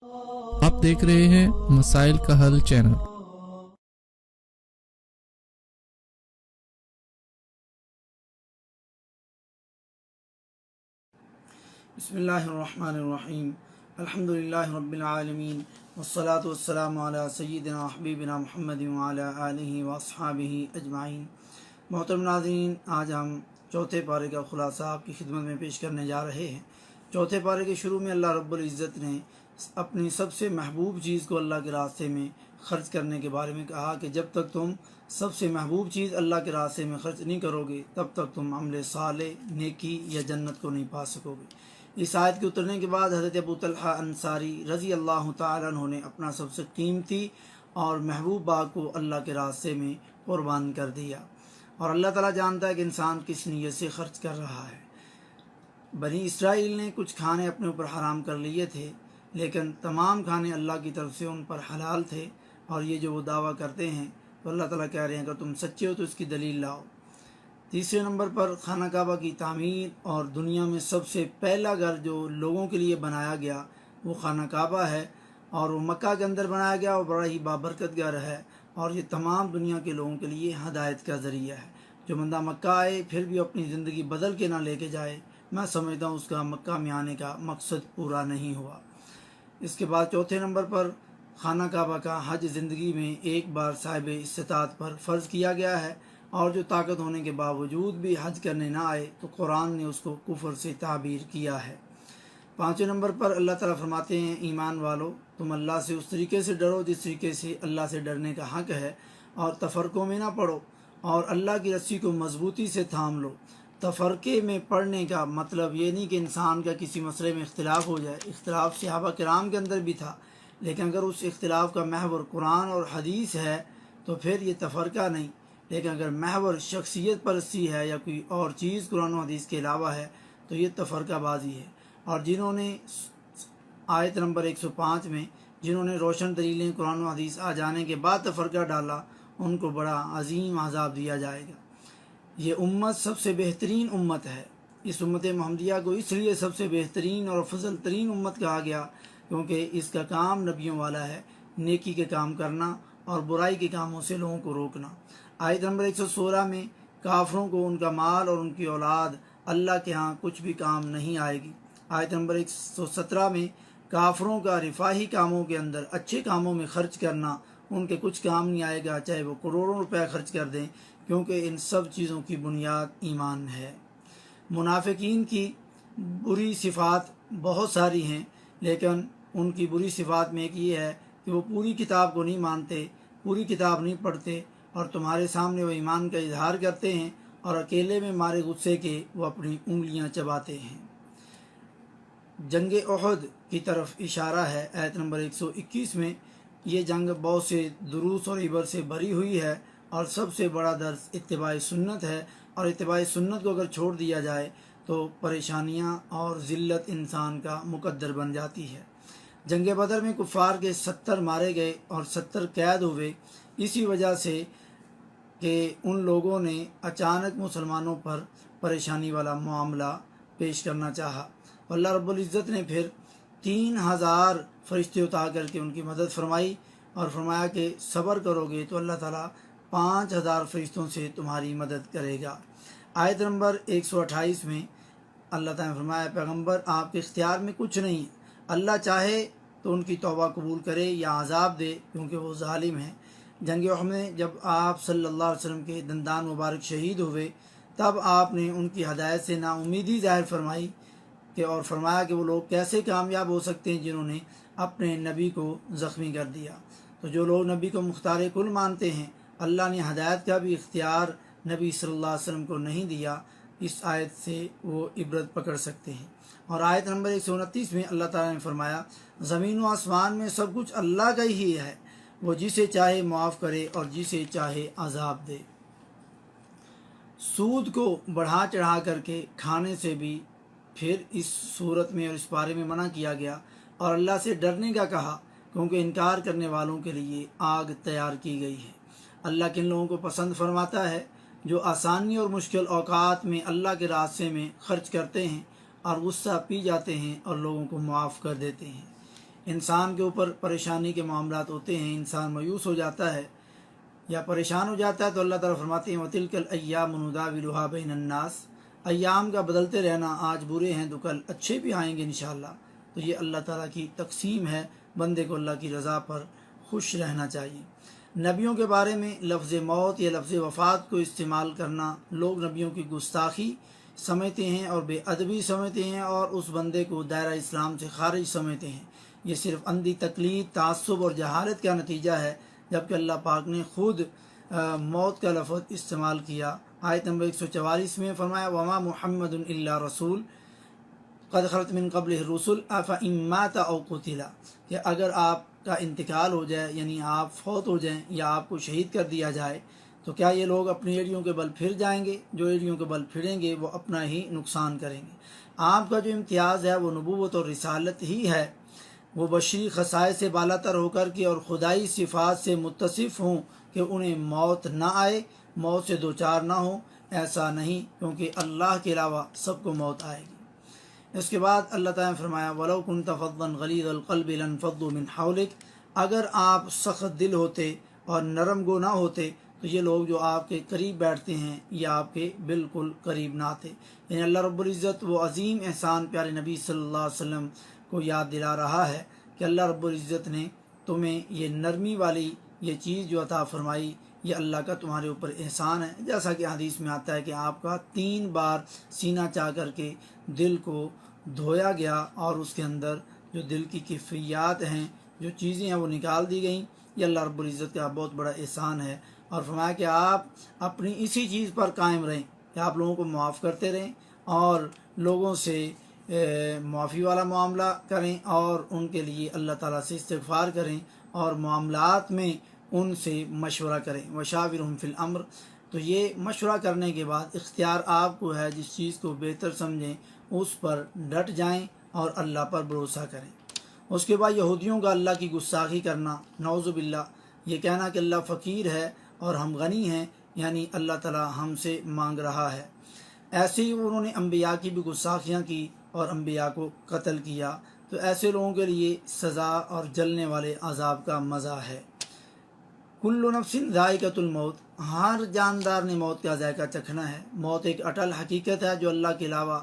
آپ دیکھ رہے ہیں مسائل کا حل چینل۔ بسم اللہ الرحمن الرحیم، الحمدللہ رب العالمین، والصلاة والسلام علی سیدنا حبیبنا محمد وعلی آلہ واصحابہ اجمعین۔ محترم ناظرین، آج ہم چوتھے پارے کا خلاصہ آپ کی خدمت میں پیش کرنے جا رہے ہیں۔ چوتھے پارے کے شروع میں اللہ رب العزت نے اپنی سب سے محبوب چیز کو اللہ کے راستے میں خرچ کرنے کے بارے میں کہا کہ جب تک تم سب سے محبوب چیز اللہ کے راستے میں خرچ نہیں کرو گے تب تک تم عمل صالح، نیکی یا جنت کو نہیں پا سکو گے۔ اس آیت کے اترنے کے بعد حضرت ابو طلحہ انصاری رضی اللہ تعالیٰ عنہ نے اپنا سب سے قیمتی اور محبوب باغ کو اللہ کے راستے میں قربان کر دیا، اور اللہ تعالیٰ جانتا ہے کہ انسان کس نیت سے خرچ کر رہا ہے۔ بنی اسرائیل نے کچھ کھانے اپنے اوپر حرام کر لیے تھے، لیکن تمام کھانے اللہ کی طرف سے ان پر حلال تھے، اور یہ جو وہ دعویٰ کرتے ہیں تو اللہ تعالیٰ کہہ رہے ہیں اگر تم سچے ہو تو اس کی دلیل لاؤ۔ تیسرے نمبر پر خانہ کعبہ کی تعمیر، اور دنیا میں سب سے پہلا گھر جو لوگوں کے لیے بنایا گیا وہ خانہ کعبہ ہے، اور وہ مکہ کے اندر بنایا گیا اور بڑا ہی بابرکت گھر ہے، اور یہ تمام دنیا کے لوگوں کے لیے ہدایت کا ذریعہ ہے۔ جو بندہ مکہ آئے پھر بھی اپنی زندگی بدل کے نہ لے کے جائے، میں سمجھتا ہوں اس کا مکہ میں آنے کا مقصد پورا نہیں ہوا۔ اس کے بعد چوتھے نمبر پر خانہ کعبہ کا حج زندگی میں ایک بار صاحب استطاعت پر فرض کیا گیا ہے، اور جو طاقت ہونے کے باوجود بھی حج کرنے نہ آئے تو قرآن نے اس کو کفر سے تعبیر کیا ہے۔ پانچویں نمبر پر اللہ تعالیٰ فرماتے ہیں ایمان والو، تم اللہ سے اس طریقے سے ڈرو جس طریقے سے اللہ سے ڈرنے کا حق ہے، اور تفرقوں میں نہ پڑو، اور اللہ کی رسی کو مضبوطی سے تھام لو۔ تفرقے میں پڑھنے کا مطلب یہ نہیں کہ انسان کا کسی مسئلے میں اختلاف ہو جائے۔ اختلاف صحابہ کرام کے اندر بھی تھا، لیکن اگر اس اختلاف کا محور قرآن اور حدیث ہے تو پھر یہ تفرقہ نہیں، لیکن اگر محور شخصیت پرستی ہے یا کوئی اور چیز قرآن و حدیث کے علاوہ ہے تو یہ تفرقہ بازی ہے۔ اور جنہوں نے آیت نمبر 105 میں جنہوں نے روشن دلیلیں قرآن و حدیث آ جانے کے بعد تفرقہ ڈالا، ان کو بڑا عظیم عذاب دیا جائے گا۔ یہ امت سب سے بہترین امت ہے۔ اس امت محمدیہ کو اس لیے سب سے بہترین اور افضل ترین امت کہا گیا کیونکہ اس کا کام نبیوں والا ہے، نیکی کے کام کرنا اور برائی کے کاموں سے لوگوں کو روکنا۔ آیت نمبر 116 میں کافروں کو ان کا مال اور ان کی اولاد اللہ کے ہاں کچھ بھی کام نہیں آئے گی۔ آیت نمبر 117 میں کافروں کا رفاہی کاموں کے اندر اچھے کاموں میں خرچ کرنا ان کے کچھ کام نہیں آئے گا، چاہے وہ کروڑوں روپے خرچ کر دیں، کیونکہ ان سب چیزوں کی بنیاد ایمان ہے۔ منافقین کی بری صفات بہت ساری ہیں، لیکن ان کی بری صفات میں ایک یہ ہے کہ وہ پوری کتاب کو نہیں مانتے، پوری کتاب نہیں پڑھتے، اور تمہارے سامنے وہ ایمان کا اظہار کرتے ہیں اور اکیلے میں مارے غصے کے وہ اپنی انگلیاں چباتے ہیں۔ جنگ احد کی طرف اشارہ ہے آیت نمبر 121 میں۔ یہ جنگ بہت سے دروس اور عبر سے بھری ہوئی ہے، اور سب سے بڑا درس اتباع سنت ہے، اور اتباع سنت کو اگر چھوڑ دیا جائے تو پریشانیاں اور ذلت انسان کا مقدر بن جاتی ہے۔ جنگ بدر میں کفار کے 70 مارے گئے اور 70 قید ہوئے، اسی وجہ سے کہ ان لوگوں نے اچانک مسلمانوں پر پریشانی والا معاملہ پیش کرنا چاہا۔ اللہ رب العزت نے پھر 3000 فرشتے اتار کر کے ان کی مدد فرمائی، اور فرمایا کہ صبر کرو گے تو اللہ تعالیٰ 5000 فرشتوں سے تمہاری مدد کرے گا۔ آیت نمبر 128 میں اللہ تعالیٰ نے فرمایا پیغمبر آپ کے اختیار میں کچھ نہیں، اللہ چاہے تو ان کی توبہ قبول کرے یا عذاب دے، کیونکہ وہ ظالم ہے۔ جنگ احد میں جب آپ صلی اللہ علیہ وسلم کے دندان مبارک شہید ہوئے تب آپ نے ان کی ہدایت سے نا امیدی ظاہر فرمائی اور فرمایا کہ وہ لوگ کیسے کامیاب ہو سکتے ہیں جنہوں نے اپنے نبی کو زخمی کر دیا۔ تو جو لوگ نبی کو مختار کل مانتے ہیں، اللہ نے ہدایت کا بھی اختیار نبی صلی اللہ علیہ وسلم کو نہیں دیا، اس آیت سے وہ عبرت پکڑ سکتے ہیں۔ اور آیت نمبر 129 میں اللہ تعالیٰ نے فرمایا زمین و آسمان میں سب کچھ اللہ کا ہی ہے، وہ جسے چاہے معاف کرے اور جسے چاہے عذاب دے۔ سود کو بڑھا چڑھا کر کے کھانے سے بھی پھر اس صورت میں اور اس بارے میں منع کیا گیا، اور اللہ سے ڈرنے کا کہا، کیونکہ انکار کرنے والوں کے لیے آگ تیار کی گئی ہے۔ اللہ کن لوگوں کو پسند فرماتا ہے جو آسانی اور مشکل اوقات میں اللہ کے راستے میں خرچ کرتے ہیں اور غصہ پی جاتے ہیں اور لوگوں کو معاف کر دیتے ہیں۔ انسان کے اوپر پریشانی کے معاملات ہوتے ہیں، انسان مایوس ہو جاتا ہے یا پریشان ہو جاتا ہے، تو اللہ تعالیٰ فرماتے ہیں وَتِلْكَ الْأَيَّامُ نُدَاوِلُهَا بَيْنَ النَّاسِ، ایام کا بدلتے رہنا، آج برے ہیں تو کل اچھے بھی آئیں گے انشاءاللہ۔ تو یہ اللہ تعالیٰ کی تقسیم ہے، بندے کو اللہ کی رضا پر خوش رہنا چاہیے۔ نبیوں کے بارے میں لفظ موت یا لفظ وفات کو استعمال کرنا لوگ نبیوں کی گستاخی سمجھتے ہیں اور بے ادبی سمجھتے ہیں، اور اس بندے کو دائرہ اسلام سے خارج سمجھتے ہیں۔ یہ صرف اندھی تقلید، تعصب اور جہالت کا نتیجہ ہے، جبکہ اللہ پاک نے خود موت کا لفظ استعمال کیا۔ آیت نمبر 144 میں فرمایا وما محمد الا رسول قد خلت من قبلہ الرسل افإن مات او قتل، کہ اگر آپ کا انتقال ہو جائے، یعنی آپ فوت ہو جائیں یا آپ کو شہید کر دیا جائے، تو کیا یہ لوگ اپنی ایڑیوں کے بل پھر جائیں گے؟ جو ایڑیوں کے بل پھریں گے وہ اپنا ہی نقصان کریں گے۔ آپ کا جو امتیاز ہے وہ نبوت اور رسالت ہی ہے، وہ بشری خصائص سے بالا تر ہو کر کے اور خدائی صفات سے متصف ہوں کہ انہیں موت نہ آئے، موت سے دوچار نہ ہو، ایسا نہیں، کیونکہ اللہ کے علاوہ سب کو موت آئے گی۔ اس کے بعد اللہ تعالیٰ نے فرمایا وَلَوْ كُنْتَ فَظًّا غَلِيظَ الْقَلْبِ لَانفَضُّوا مِنْ حَوْلِكَ، اگر آپ سخت دل ہوتے اور نرم گو نہ ہوتے تو یہ لوگ جو آپ کے قریب بیٹھتے ہیں یہ آپ کے بالکل قریب نہ آتے۔ یعنی اللہ رب العزت وہ عظیم احسان پیارے نبی صلی اللہ علیہ وسلم کو یاد دلا رہا ہے کہ اللہ رب العزت نے تمہیں یہ نرمی والی یہ چیز جو عطا فرمائی، یہ اللہ کا تمہارے اوپر احسان ہے۔ جیسا کہ حدیث میں آتا ہے کہ آپ کا 3 بار سینہ چاہ کر کے دل کو دھویا گیا اور اس کے اندر جو دل کی کیفیات ہیں، جو چیزیں ہیں وہ نکال دی گئیں۔ یہ اللہ رب العزت کا بہت بڑا احسان ہے، اور فرمایا کہ آپ اپنی اسی چیز پر قائم رہیں کہ آپ لوگوں کو معاف کرتے رہیں اور لوگوں سے معافی والا معاملہ کریں اور ان کے لیے اللہ تعالیٰ سے استغفار کریں اور معاملات میں ان سے مشورہ کریں۔ وشاورہم فی الامر، تو یہ مشورہ کرنے کے بعد اختیار آپ کو ہے، جس چیز کو بہتر سمجھیں اس پر ڈٹ جائیں اور اللہ پر بھروسہ کریں۔ اس کے بعد یہودیوں کا اللہ کی گستاخی کرنا، نعوذ باللہ، یہ کہنا کہ اللہ فقیر ہے اور ہم غنی ہیں، یعنی اللہ تعالیٰ ہم سے مانگ رہا ہے۔ ایسے ہی انہوں نے انبیاء کی بھی گستاخیاں کی اور انبیاء کو قتل کیا، تو ایسے لوگوں کے لیے سزا اور جلنے والے عذاب کا مزہ ہے۔ کل نفس ذائقۃ الموت، ہر جاندار نے موت کا ذائقہ چکھنا ہے۔ موت ایک اٹل حقیقت ہے جو اللہ کے علاوہ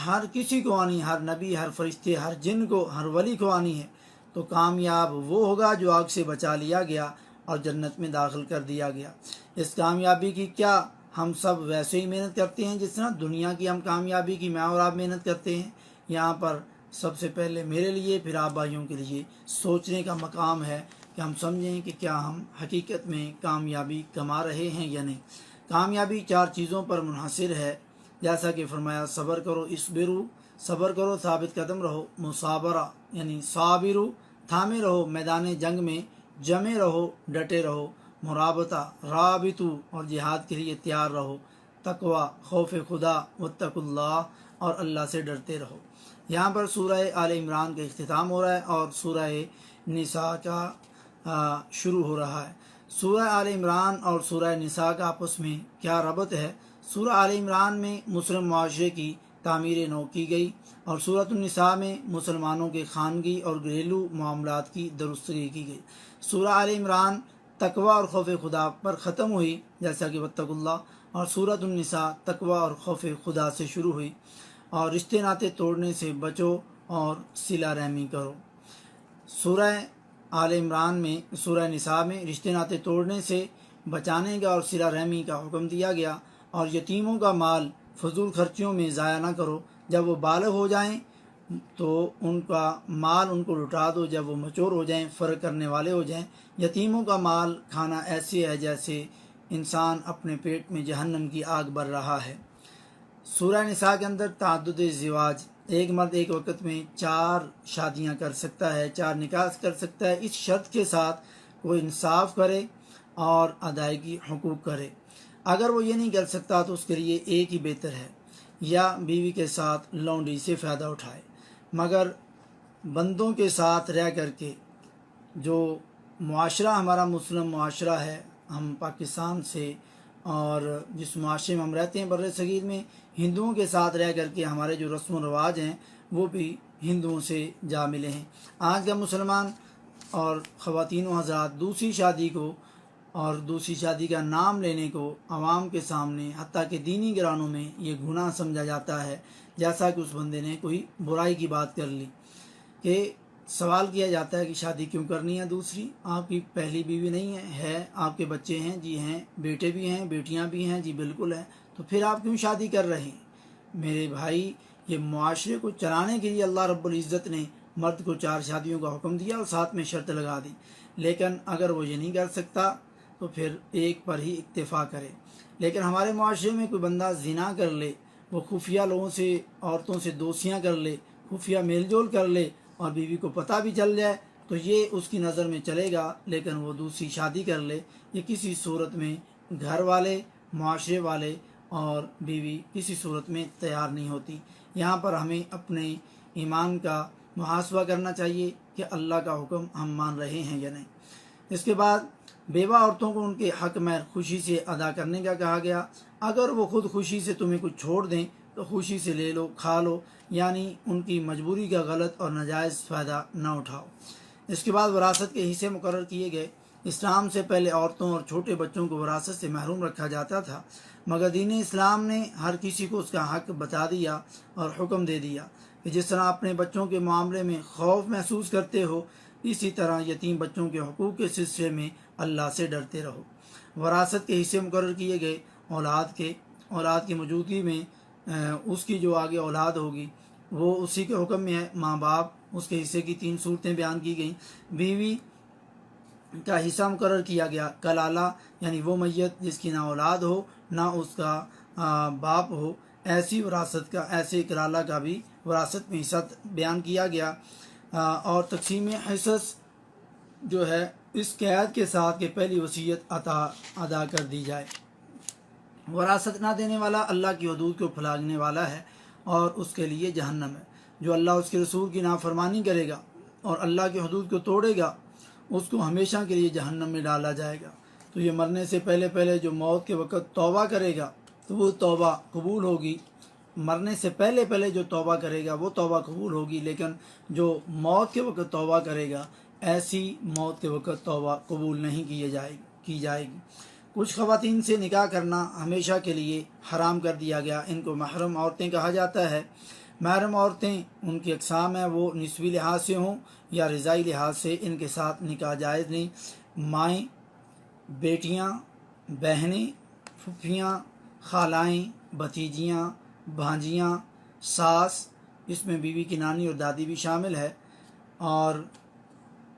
ہر کسی کو آنی، ہر نبی، ہر فرشتے، ہر جن کو، ہر ولی کو آنی ہے۔ تو کامیاب وہ ہوگا جو آگ سے بچا لیا گیا اور جنت میں داخل کر دیا گیا۔ اس کامیابی کی کیا ہم سب ویسے ہی محنت کرتے ہیں جس طرح دنیا کی ہم کامیابی کی میں اور آپ محنت کرتے ہیں؟ یہاں پر سب سے پہلے میرے لیے، پھر آپ بھائیوں کے لیے سوچنے کا مقام ہے کہ ہم سمجھیں کہ کیا ہم حقیقت میں کامیابی کما رہے ہیں یا نہیں۔ کامیابی 4 چیزوں پر منحصر ہے، جیسا کہ فرمایا صبر کرو، اصبرو، صبر کرو، ثابت قدم رہو، مصابرہ یعنی صابرو، تھامے رہو میدان جنگ میں، جمے رہو، ڈٹے رہو، مرابطہ، رابطو، اور جہاد کے لیے تیار رہو، تقوی، خوف خدا، واتقوا اللہ، اور اللہ سے ڈرتے رہو۔ یہاں پر سورہ آل عمران کا اختتام ہو رہا ہے اور سورہ نساء کا شروع ہو رہا ہے۔ سورہ آل عمران اور سورہ نساء کا آپس میں کیا ربط ہے؟ سورہ آل عمران میں مسلم معاشرے کی تعمیر نو کی گئی اور سورۃ النساء میں مسلمانوں کے خانگی اور گھریلو معاملات کی درستگی کی گئی۔ سورہ آل عمران تقوی اور خوف خدا پر ختم ہوئی، جیسا کہ واتقوا اللہ، اور سورۃ النساء تقوی اور خوف خدا سے شروع ہوئی، اور رشتے ناطے توڑنے سے بچو اور صلہ رحمی کرو۔ سورہ آل عمران میں، سورہ نساء میں رشتے ناطے توڑنے سے بچانے کا اور صلہ رحمی کا حکم دیا گیا، اور یتیموں کا مال فضول خرچیوں میں ضائع نہ کرو، جب وہ بالغ ہو جائیں تو ان کا مال ان کو لٹا دو، جب وہ میچور ہو جائیں، فرق کرنے والے ہو جائیں۔ یتیموں کا مال کھانا ایسے ہے جیسے انسان اپنے پیٹ میں جہنم کی آگ بر رہا ہے۔ سورہ نساء کے اندر تعدد زواج، ایک مرد ایک وقت میں 4 شادیاں کر سکتا ہے، 4 نکاح کر سکتا ہے، اس شرط کے ساتھ وہ انصاف کرے اور ادائیگی حقوق کرے۔ اگر وہ یہ نہیں کر سکتا تو اس کے لیے ایک ہی بہتر ہے، یا بیوی کے ساتھ لونڈی سے فائدہ اٹھائے۔ مگر بندوں کے ساتھ رہ کر کے، جو معاشرہ ہمارا مسلم معاشرہ ہے، ہم پاکستان سے اور جس معاشرے میں ہم رہتے ہیں بر صغیر میں، ہندوؤں کے ساتھ رہ کر کے ہمارے جو رسم و رواج ہیں وہ بھی ہندوؤں سے جا ملے ہیں۔ آج کا مسلمان اور خواتین و حضرات دوسری شادی کا نام لینے کو عوام کے سامنے حتیٰ کہ دینی گرانوں میں یہ گناہ سمجھا جاتا ہے، جیسا کہ اس بندے نے کوئی برائی کی بات کر لی، کہ سوال کیا جاتا ہے کہ شادی کیوں کرنی ہے دوسری؟ آپ کی پہلی بیوی نہیں ہے، آپ کے بچے ہیں، جی ہیں، بیٹے بھی ہیں، بیٹیاں بھی ہیں، جی بالکل ہیں، تو پھر آپ کیوں شادی کر رہے ہیں؟ میرے بھائی، یہ معاشرے کو چلانے کے لیے اللہ رب العزت نے مرد کو 4 شادیوں کا حکم دیا اور ساتھ میں شرط لگا دی، لیکن اگر وہ یہ نہیں کر سکتا تو پھر ایک پر ہی اکتفا کرے۔ لیکن ہمارے معاشرے میں کوئی بندہ زنا کر لے، وہ خفیہ لوگوں سے، عورتوں سے دوستیاں کر لے، خفیہ میل جول کر لے اور بیوی کو پتہ بھی چل جائے تو یہ اس کی نظر میں چلے گا، لیکن وہ دوسری شادی کر لے، یہ کسی صورت میں گھر والے، معاشرے والے اور بیوی کسی صورت میں تیار نہیں ہوتی۔ یہاں پر ہمیں اپنے ایمان کا محاسبہ کرنا چاہیے کہ اللہ کا حکم ہم مان رہے ہیں یا نہیں۔ اس کے بعد بیوہ عورتوں کو ان کے حق میں خوشی سے ادا کرنے کا کہا گیا۔ اگر وہ خود خوشی سے تمہیں کچھ چھوڑ دیں تو خوشی سے لے لو، کھا لو، یعنی ان کی مجبوری کا غلط اور ناجائز فائدہ نہ اٹھاؤ۔ اس کے بعد وراثت کے حصے مقرر کیے گئے۔ اسلام سے پہلے عورتوں اور چھوٹے بچوں کو وراثت سے محروم رکھا جاتا تھا، مگر دین اسلام نے ہر کسی کو اس کا حق بتا دیا اور حکم دے دیا کہ جس طرح اپنے بچوں کے معاملے میں خوف محسوس کرتے ہو، اسی طرح یتیم بچوں کے حقوق کے سلسلے میں اللہ سے ڈرتے رہو۔ وراثت کے حصے مقرر کیے گئے۔ اولاد کی موجودگی میں اس کی جو آگے اولاد ہوگی وہ اسی کے حکم میں ہے۔ ماں باپ، اس کے حصے کی 3 صورتیں بیان کی گئیں۔ بیوی کا حصہ مقرر کیا گیا۔ کلالہ یعنی وہ میت جس کی نہ اولاد ہو نہ اس کا باپ ہو، ایسے کلالہ کا بھی وراثت میں حصہ بیان کیا گیا۔ اور تقسیم حصص جو ہے اس قید کے ساتھ کہ پہلی وصیت ادا کر دی جائے۔ وراثت نہ دینے والا اللہ کی حدود کو پھلانے والا ہے اور اس کے لیے جہنم ہے۔ جو اللہ اس کے رسول کی نافرمانی کرے گا اور اللہ کی حدود کو توڑے گا، اس کو ہمیشہ کے لیے جہنم میں ڈالا جائے گا۔ تو یہ مرنے سے پہلے جو موت کے وقت توبہ کرے گا تو وہ توبہ قبول ہوگی۔ مرنے سے پہلے جو توبہ کرے گا وہ توبہ قبول ہوگی، لیکن جو موت کے وقت توبہ کرے گا، ایسی موت کے وقت توبہ قبول نہیں کی جائے گی۔ کچھ خواتین سے نکاح کرنا ہمیشہ کے لیے حرام کر دیا گیا۔ ان کو محرم عورتیں کہا جاتا ہے۔ محرم عورتیں ان کی اقسام ہیں، وہ نسبی لحاظ سے ہوں یا رضائی لحاظ سے، ان کے ساتھ نکاح جائز نہیں۔ مائیں، بیٹیاں، بہنیں، پھپھیاں، خالائیں، بھتیجیاں، بھانجیاں، ساس، اس میں بیوی کی نانی اور دادی بھی شامل ہے، اور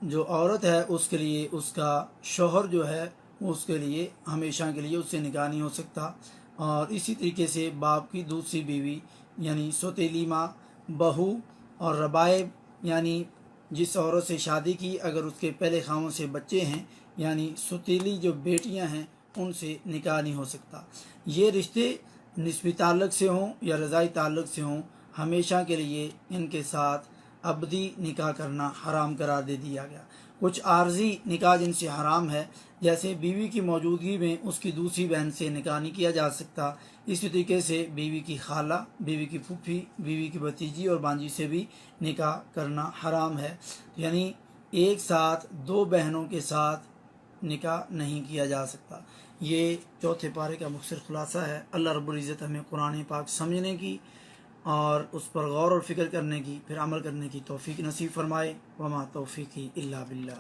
جو عورت ہے اس کے لیے اس کا شوہر جو ہے اس کے لیے ہمیشہ کے لیے اس سے نکاح نہیں ہو سکتا۔ اور اسی طریقے سے باپ کی دوسری بیوی یعنی سوتیلی ماں، بہو اور ربائب یعنی جس عورت سے شادی کی اگر اس کے پہلے خاوند سے بچے ہیں، یعنی سوتیلی جو بیٹیاں ہیں ان سے نکاح نہیں ہو سکتا۔ یہ رشتے نسبی تعلق سے ہوں یا رضائی تعلق سے ہوں، ہمیشہ کے لیے ان کے ساتھ ابدی نکاح کرنا حرام قرار دے دیا گیا۔ کچھ عارضی نکاح جن سے حرام ہے، جیسے بیوی کی موجودگی میں اس کی دوسری بہن سے نکاح نہیں کیا جا سکتا۔ اسی طریقے سے بیوی کی خالہ، بیوی کی پھوپھی، بیوی کی بھتیجی اور بانجی سے بھی نکاح کرنا حرام ہے، یعنی ایک ساتھ 2 بہنوں کے ساتھ نکاح نہیں کیا جا سکتا۔ یہ چوتھے پارے کا مختصر خلاصہ ہے۔ اللہ رب العزت ہمیں قرآن پاک سمجھنے کی اور اس پر غور اور فکر کرنے کی، پھر عمل کرنے کی توفیق نصیب فرمائے۔ وما توفیقی الا باللہ۔